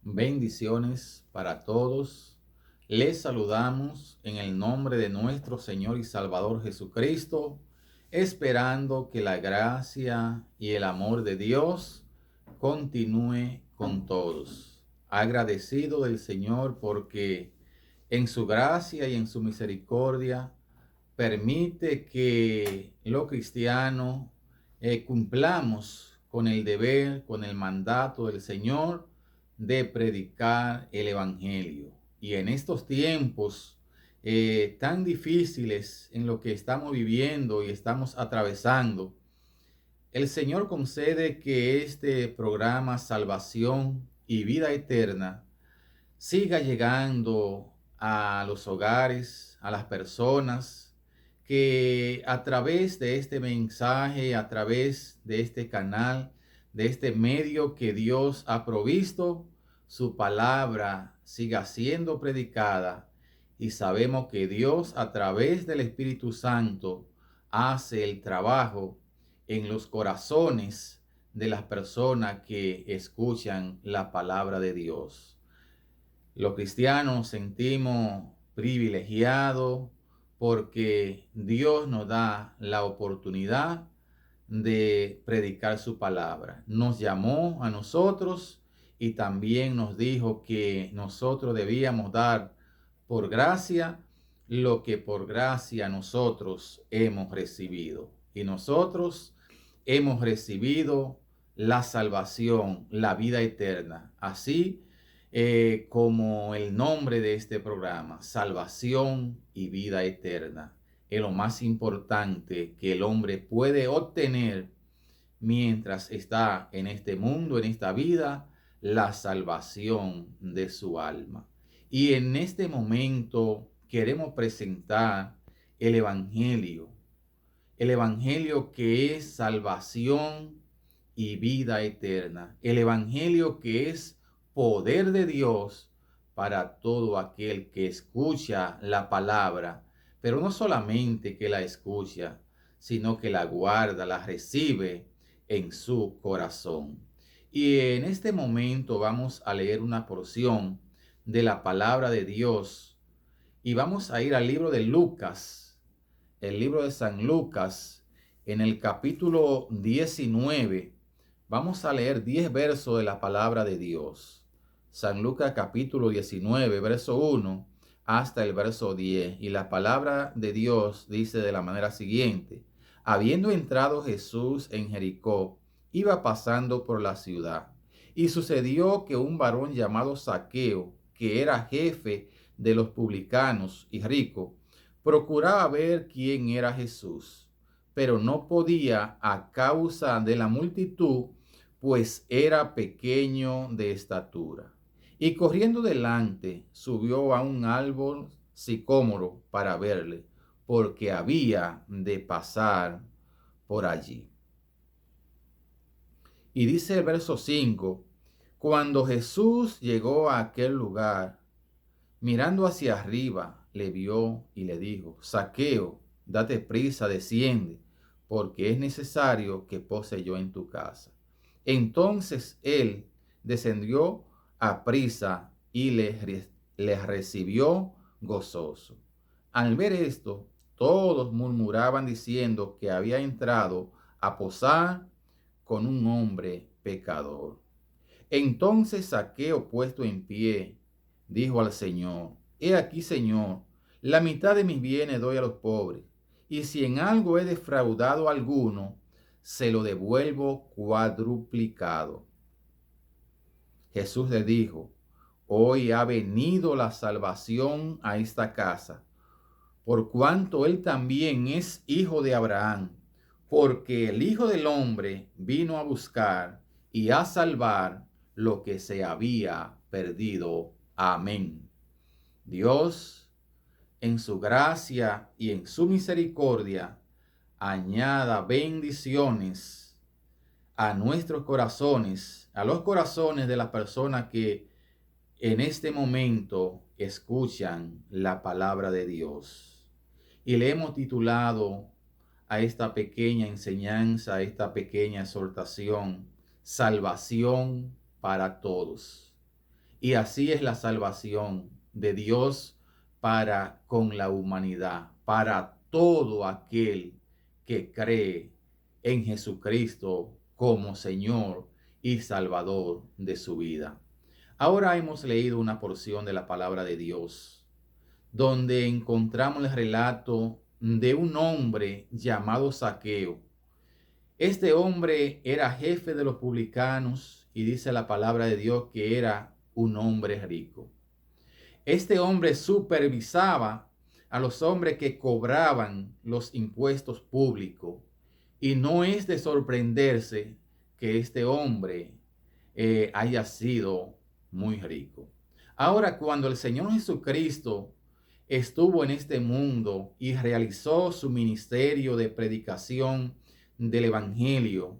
Bendiciones para todos. Les saludamos en el nombre de nuestro Señor y Salvador Jesucristo, esperando que la gracia y el amor de Dios continúe con todos. Agradecido del Señor porque en su gracia y en su misericordia permite que los cristianos cumplamos con el deber, con el mandato del Señor de predicar el Evangelio. Y en estos tiempos tan difíciles en lo que estamos viviendo y estamos atravesando, el Señor concede que este programa Salvación y Vida Eterna siga llegando a los hogares, a las personas, que a través de este mensaje, a través de este canal, de este medio que Dios ha provisto, su palabra siga siendo predicada y sabemos que Dios a través del Espíritu Santo hace el trabajo en los corazones de las personas que escuchan la palabra de Dios. Los cristianos sentimos privilegiados porque Dios nos da la oportunidad de predicar su palabra. Nos llamó a nosotros y también nos dijo que nosotros debíamos dar por gracia lo que por gracia nosotros hemos recibido. Y nosotros hemos recibido la salvación, la vida eterna. Así como el nombre de este programa, salvación y vida eterna, es lo más importante que el hombre puede obtener mientras está en este mundo, en esta vida, la salvación de su alma. Y en este momento queremos presentar el Evangelio que es salvación y vida eterna, el Evangelio que es poder de Dios para todo aquel que escucha la palabra, pero no solamente que la escucha, sino que la guarda, la recibe en su corazón. Y en este momento vamos a leer una porción de la palabra de Dios y vamos a ir al libro de Lucas, el libro de San Lucas, en el capítulo 19. Vamos a leer 10 versos de la palabra de Dios. San Lucas capítulo 19, verso 1 hasta el verso 10. Y la palabra de Dios dice de la manera siguiente: habiendo entrado Jesús en Jericó, iba pasando por la ciudad. Y sucedió que un varón llamado Zaqueo, que era jefe de los publicanos y rico, procuraba ver quién era Jesús, pero no podía a causa de la multitud, pues era pequeño de estatura. Y corriendo delante, subió a un árbol sicómoro para verle, porque había de pasar por allí. Y dice el verso 5, cuando Jesús llegó a aquel lugar, mirando hacia arriba, le vio y le dijo: Zaqueo, date prisa, desciende, porque es necesario que pose yo en tu casa. Entonces él descendió a prisa y le recibió gozoso. Al ver esto, todos murmuraban diciendo que había entrado a posar con un hombre pecador. Entonces Zaqueo, puesto en pie, dijo al Señor: he aquí, Señor, la mitad de mis bienes doy a los pobres, y si en algo he defraudado a alguno, se lo devuelvo cuadruplicado. Jesús le dijo: hoy ha venido la salvación a esta casa, por cuanto él también es hijo de Abraham, porque el Hijo del Hombre vino a buscar y a salvar lo que se había perdido. Amén. Dios, en su gracia y en su misericordia, añada bendiciones a nuestros corazones, a los corazones de las personas que en este momento escuchan la palabra de Dios. Y le hemos titulado a esta pequeña enseñanza, a esta pequeña exhortación: salvación para todos. Y así es la salvación de Dios para con la humanidad, para todo aquel que cree en Jesucristo como Señor y Salvador de su vida. Ahora hemos leído una porción de la palabra de Dios, donde encontramos el relato de un hombre llamado Zaqueo. Este hombre era jefe de los publicanos y dice la palabra de Dios que era un hombre rico. Este hombre supervisaba a los hombres que cobraban los impuestos públicos y no es de sorprenderse que este hombre haya sido muy rico. Ahora, cuando el Señor Jesucristo estuvo en este mundo y realizó su ministerio de predicación del Evangelio,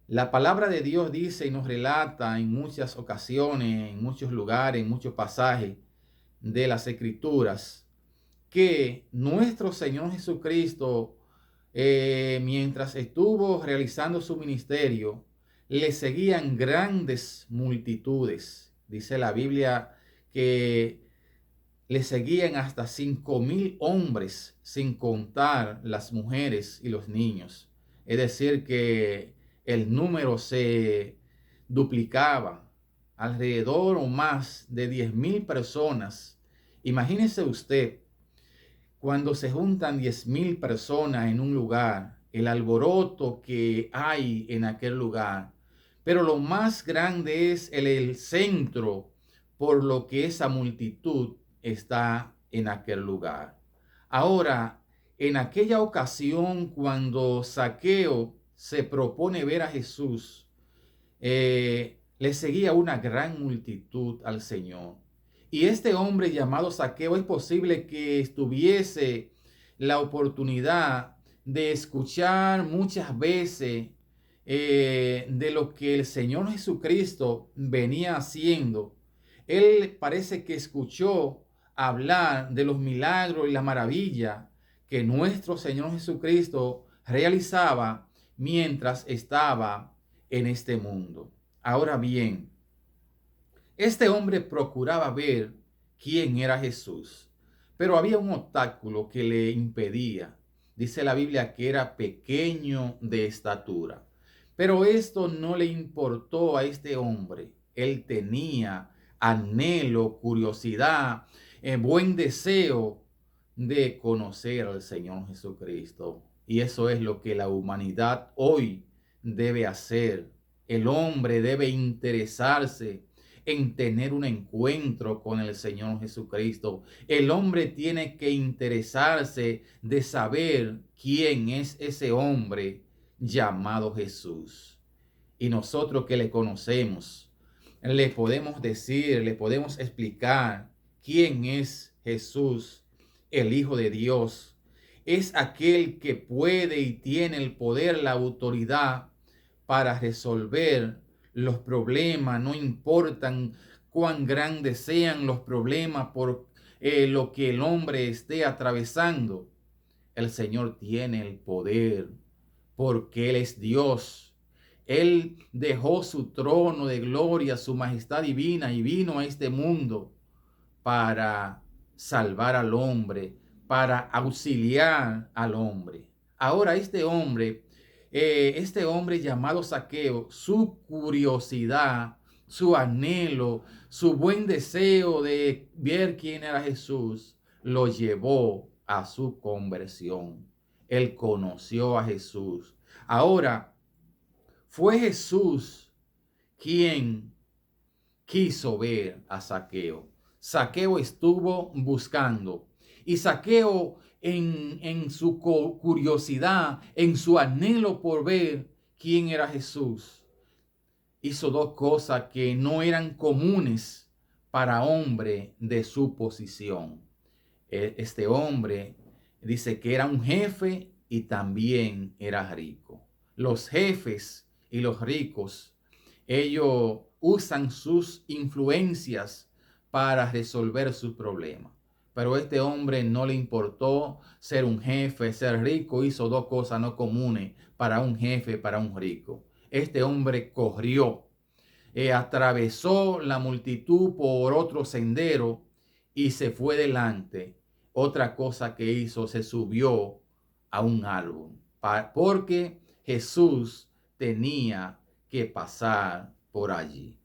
la palabra de Dios dice y nos relata en muchas ocasiones, en muchos lugares, en muchos pasajes de las Escrituras, que nuestro Señor Jesucristo, mientras estuvo realizando su ministerio, le seguían grandes multitudes. Dice la Biblia que le seguían hasta 5,000 hombres, sin contar las mujeres y los niños. Es decir, que el número se duplicaba, alrededor o más de 10,000 personas. Imagínese usted, cuando se juntan 10,000 personas en un lugar, el alboroto que hay en aquel lugar. Pero lo más grande es el centro por lo que esa multitud está en aquel lugar. Ahora, en aquella ocasión, cuando Zaqueo se propone ver a Jesús, le seguía una gran multitud al Señor. Y este hombre llamado Zaqueo, es posible que tuviese la oportunidad de escuchar muchas veces de lo que el Señor Jesucristo venía haciendo. Él parece que escuchó hablar de los milagros y la maravilla que nuestro Señor Jesucristo realizaba mientras estaba en este mundo. Ahora bien, este hombre procuraba ver quién era Jesús, pero había un obstáculo que le impedía. Dice la Biblia que era pequeño de estatura. Pero esto no le importó a este hombre. Él tenía anhelo, curiosidad, buen deseo de conocer al Señor Jesucristo. Y eso es lo que la humanidad hoy debe hacer. El hombre debe interesarse en tener un encuentro con el Señor Jesucristo. El hombre tiene que interesarse de saber quién es ese hombre llamado Jesús. Y nosotros que le conocemos, le podemos decir, le podemos explicar quién es Jesús, el Hijo de Dios. Es aquel que puede y tiene el poder, la autoridad para resolver los problemas, no importan cuán grandes sean los problemas por lo que el hombre esté atravesando. El Señor tiene el poder porque Él es Dios. Él dejó su trono de gloria, su majestad divina y vino a este mundo para salvar al hombre, para auxiliar al hombre. Ahora este hombre llamado Zaqueo, su curiosidad, su anhelo, su buen deseo de ver quién era Jesús, lo llevó a su conversión. Él conoció a Jesús. Ahora, fue Jesús quien quiso ver a Zaqueo. Zaqueo estuvo buscando. Y Zaqueo en su curiosidad, en su anhelo por ver quién era Jesús, hizo dos cosas que no eran comunes para hombre de su posición. Este hombre dice que era un jefe y también era rico. Los jefes y los ricos, ellos usan sus influencias para resolver sus problemas. Pero a este hombre no le importó ser un jefe, ser rico. Hizo dos cosas no comunes para un jefe, para un rico. Este hombre corrió atravesó la multitud por otro sendero y se fue delante. Otra cosa que hizo, se subió a un árbol, porque Jesús tenía que pasar por allí.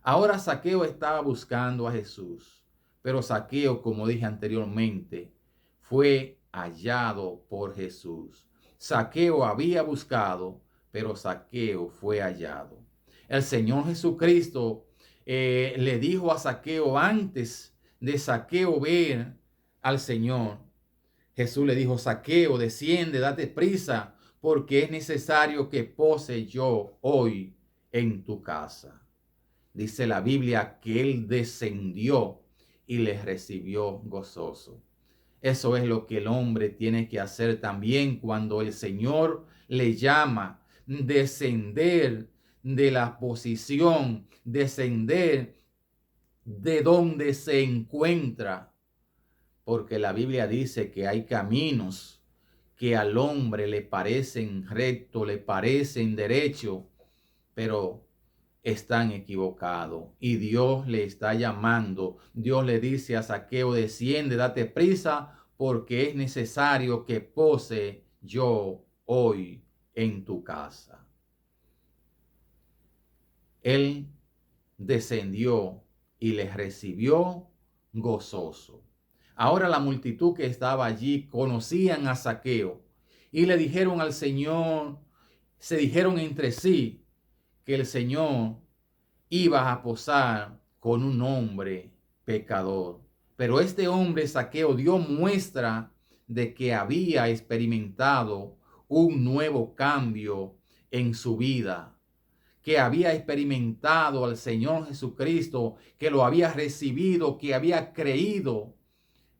Ahora Zaqueo estaba buscando a Jesús, pero Zaqueo, como dije anteriormente, fue hallado por Jesús. Zaqueo había buscado, pero Zaqueo fue hallado. El Señor Jesucristo le dijo a Zaqueo antes de Zaqueo ver al Señor. Jesús le dijo: Zaqueo, desciende, date prisa, porque es necesario que pose yo hoy en tu casa. Dice la Biblia que él descendió y les recibió gozoso. Eso es lo que el hombre tiene que hacer también cuando el Señor le llama: descender de la posición, descender de donde se encuentra. Porque la Biblia dice que hay caminos que al hombre le parecen rectos, le parecen derechos, pero están equivocados. Y Dios le está llamando. Dios le dice a Zaqueo: desciende, date prisa, porque es necesario que pose yo hoy en tu casa. Él descendió y les recibió gozoso. Ahora la multitud que estaba allí conocían a Zaqueo y le dijeron al Señor, se dijeron entre sí que el Señor iba a posar con un hombre pecador. Pero este hombre, Zaqueo, dio muestra de que había experimentado un nuevo cambio en su vida, que había experimentado al Señor Jesucristo, que lo había recibido, que había creído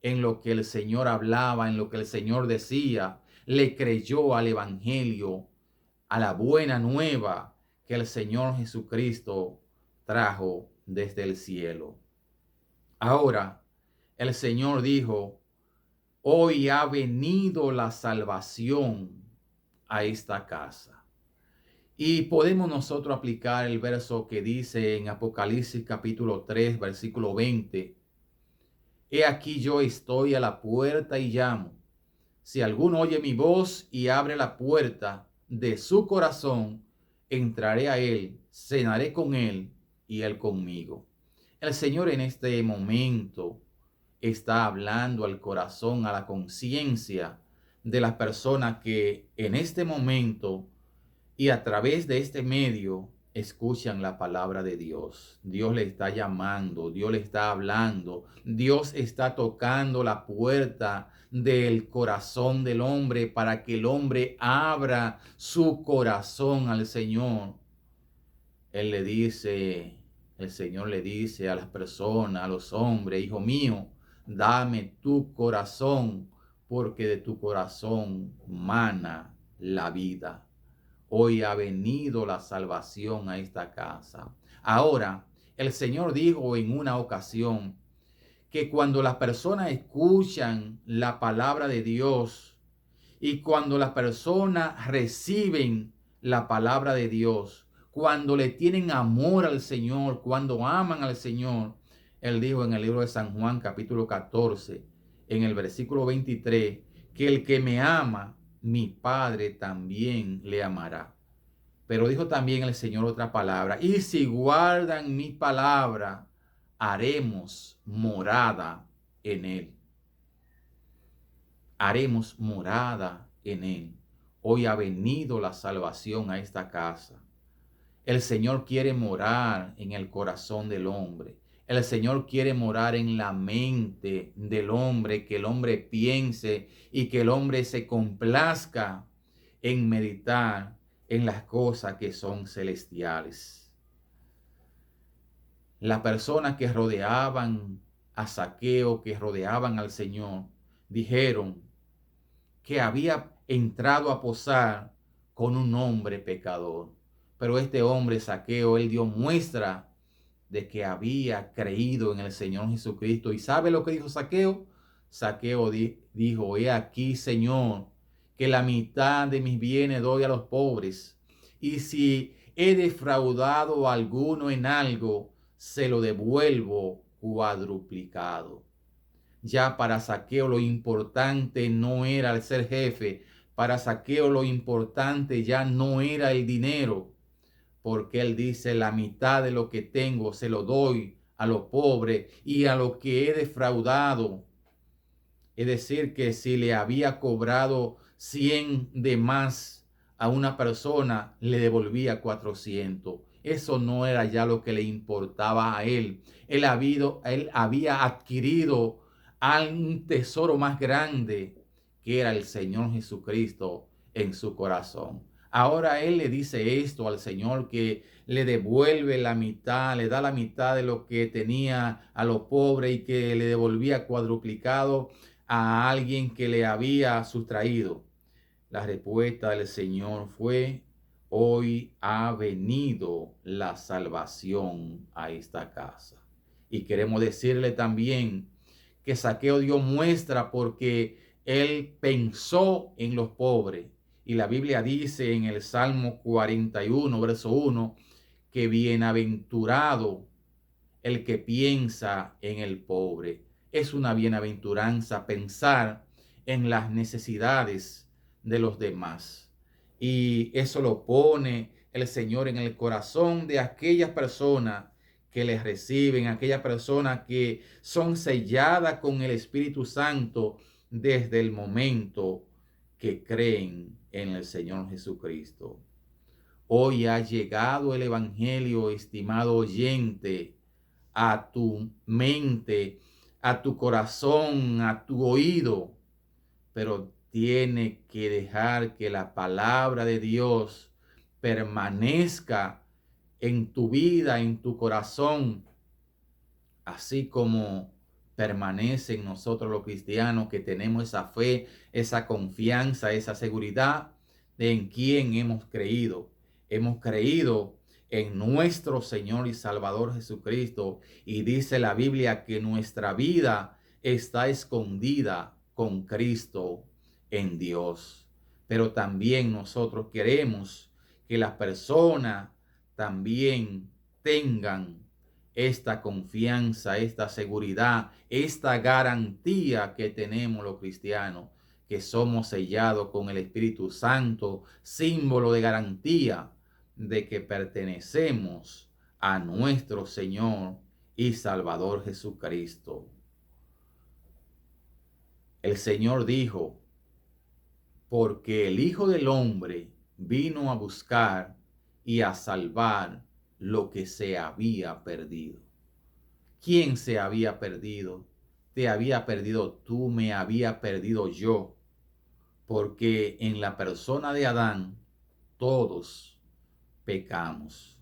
en lo que el Señor hablaba, en lo que el Señor decía. Le creyó al Evangelio, a la buena nueva que el Señor Jesucristo trajo desde el cielo. Ahora el Señor dijo: hoy ha venido la salvación a esta casa. Y podemos nosotros aplicar el verso que dice en Apocalipsis capítulo 3, versículo 20. He aquí yo estoy a la puerta y llamo. Si alguno oye mi voz y abre la puerta de su corazón, entraré a él, cenaré con él y él conmigo. El Señor en este momento está hablando al corazón, a la conciencia de las personas que en este momento y a través de este medio escuchan la palabra de Dios. Dios le está llamando, Dios le está hablando, Dios está tocando la puerta del corazón del hombre para que el hombre abra su corazón al Señor. El Señor le dice a las personas, a los hombres: hijo mío, dame tu corazón, porque de tu corazón mana la vida. Hoy ha venido la salvación a esta casa. Ahora, el Señor dijo en una ocasión que cuando las personas escuchan la palabra de Dios y cuando las personas reciben la palabra de Dios, cuando le tienen amor al Señor, cuando aman al Señor, Él dijo en el libro de San Juan capítulo 14, en el versículo 23, que el que me ama, mi Padre también le amará. Pero dijo también el Señor otra palabra: y si guardan mi palabra, haremos morada en él. Haremos morada en él. Hoy ha venido la salvación a esta casa. El Señor quiere morar en el corazón del hombre. El Señor quiere morar en la mente del hombre, que el hombre piense y que el hombre se complazca en meditar en las cosas que son celestiales. Las personas que rodeaban a Zaqueo, que rodeaban al Señor, dijeron que había entrado a posar con un hombre pecador. Pero este hombre, Zaqueo, él dio muestra de que había creído en el Señor Jesucristo. ¿Y sabe lo que dijo Zaqueo? Zaqueo dijo: he aquí, Señor, que la mitad de mis bienes doy a los pobres. Y si he defraudado a alguno en algo, se lo devuelvo cuadruplicado. Ya para Zaqueo lo importante no era el ser jefe, para Zaqueo lo importante ya no era el dinero, porque él dice: la mitad de lo que tengo se lo doy a los pobres y a lo que he defraudado. Es decir, que si le había cobrado 100 de más a una persona, le devolvía 400. Eso no era ya lo que le importaba a él. Él había adquirido un tesoro más grande, que era el Señor Jesucristo, en su corazón. Ahora él le dice esto al Señor, que le devuelve la mitad, le da la mitad de lo que tenía a los pobres y que le devolvía cuadruplicado a alguien que le había sustraído. La respuesta del Señor fue: hoy ha venido la salvación a esta casa. Y queremos decirle también que Zaqueo dio muestra porque él pensó en los pobres. Y la Biblia dice en el Salmo 41, verso 1, que bienaventurado el que piensa en el pobre. Es una bienaventuranza pensar en las necesidades de los demás. Y eso lo pone el Señor en el corazón de aquellas personas que les reciben, aquellas personas que son selladas con el Espíritu Santo desde el momento que creen en el Señor Jesucristo. Hoy ha llegado el Evangelio, estimado oyente, a tu mente, a tu corazón, a tu oído, pero tiene que dejar que la palabra de Dios permanezca en tu vida, en tu corazón, así como permanece en nosotros los cristianos, que tenemos esa fe, esa confianza, esa seguridad de en quién hemos creído. Hemos creído en nuestro Señor y Salvador Jesucristo, y dice la Biblia que nuestra vida está escondida con Cristo en Dios. Pero también nosotros queremos que las personas también tengan esta confianza, esta seguridad, esta garantía que tenemos los cristianos, que somos sellados con el Espíritu Santo, símbolo de garantía de que pertenecemos a nuestro Señor y Salvador Jesucristo. El Señor dijo: porque el Hijo del Hombre vino a buscar y a salvar lo que se había perdido. ¿Quién se había perdido? Te había perdido tú, me había perdido yo, porque en la persona de Adán todos pecamos.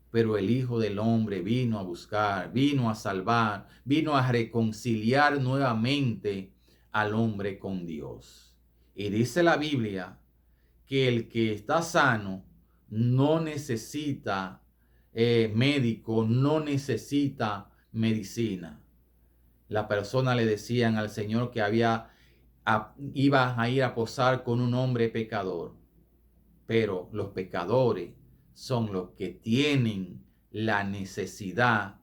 Pero el Hijo del Hombre vino a buscar, vino a salvar, vino a reconciliar nuevamente al hombre con Dios. Y dice la Biblia que el que está sano no necesita médico, no necesita medicina. La persona le decían al Señor que iba a ir a posar con un hombre pecador, pero los pecadores son los que tienen la necesidad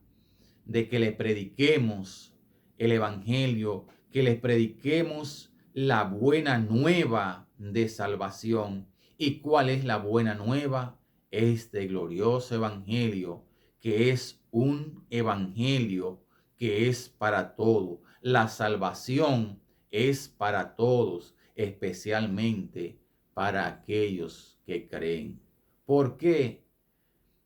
de que le prediquemos el Evangelio, que le prediquemos la buena nueva de salvación. ¿Y cuál es la buena nueva? Este glorioso Evangelio, que es un Evangelio que es para todos. La salvación es para todos, especialmente para aquellos que creen. ¿Por qué?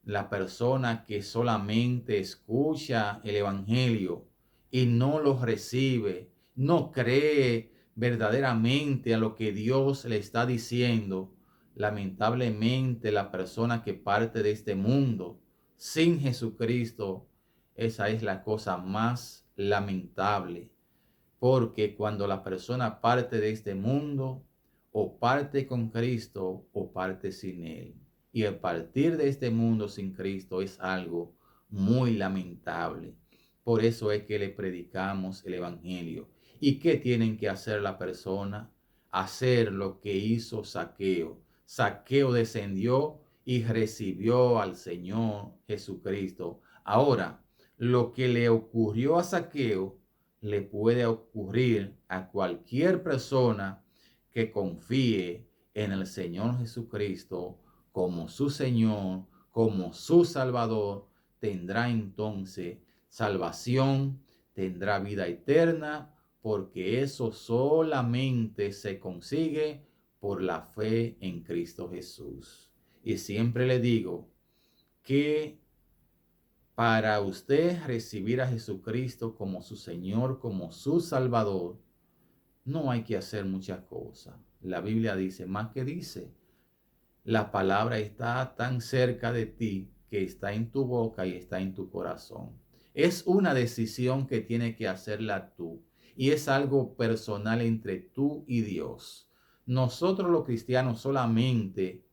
La persona que solamente escucha el Evangelio y no lo recibe, no cree verdaderamente a lo que Dios le está diciendo, lamentablemente la persona que parte de este mundo sin Jesucristo, esa es la cosa más lamentable. Porque cuando la persona parte de este mundo, o parte con Cristo o parte sin Él. Y el partir de este mundo sin Cristo es algo muy lamentable. Por eso es que le predicamos el Evangelio. ¿Y qué tienen que hacer la persona? Hacer lo que hizo Zaqueo. Zaqueo descendió y recibió al Señor Jesucristo. Ahora, lo que le ocurrió a Zaqueo le puede ocurrir a cualquier persona que confíe en el Señor Jesucristo como su Señor, como su Salvador. Tendrá entonces salvación, tendrá vida eterna, porque eso solamente se consigue por la fe en Cristo Jesús. Y siempre le digo que para usted recibir a Jesucristo como su Señor, como su Salvador, no hay que hacer muchas cosas. La Biblia dice, más que dice, la palabra está tan cerca de ti que está en tu boca y está en tu corazón. Es una decisión que tienes que hacerla tú y es algo personal entre tú y Dios. Nosotros los cristianos solamente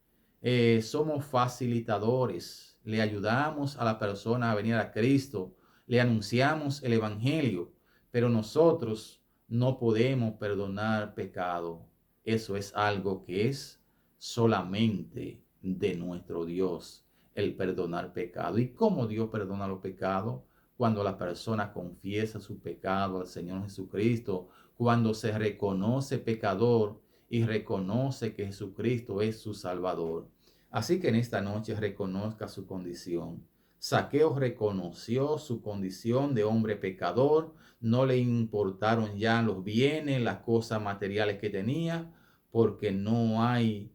somos facilitadores, le ayudamos a la persona a venir a Cristo, le anunciamos el Evangelio, pero nosotros no podemos perdonar pecado. Eso es algo que es solamente de nuestro Dios, el perdonar pecado. ¿Y cómo Dios perdona los pecados? Cuando la persona confiesa su pecado al Señor Jesucristo, cuando se reconoce pecador y reconoce que Jesucristo es su Salvador. Así que en esta noche reconozca su condición. Zaqueo reconoció su condición de hombre pecador, no le importaron ya los bienes, las cosas materiales que tenía, porque no hay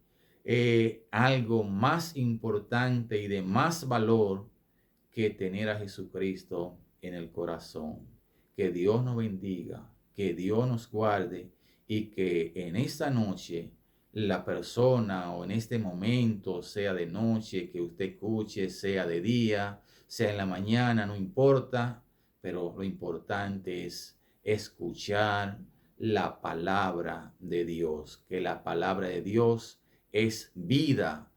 algo más importante y de más valor que tener a Jesucristo en el corazón. Que Dios nos bendiga, que Dios nos guarde y que en esta noche la persona o en este momento, sea de noche, que usted escuche, sea de día, sea en la mañana, no importa, pero lo importante es escuchar la palabra de Dios, que la palabra de Dios es vida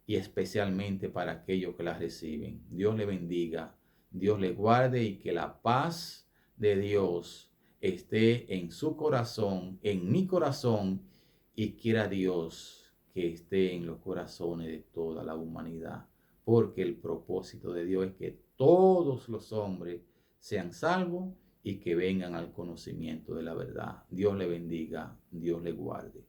y especialmente para aquellos que la reciben. Dios le bendiga, Dios le guarde y que la paz de Dios esté en su corazón, en mi corazón, y quiera Dios que esté en los corazones de toda la humanidad, porque el propósito de Dios es que todos los hombres sean salvos y que vengan al conocimiento de la verdad. Dios le bendiga, Dios le guarde.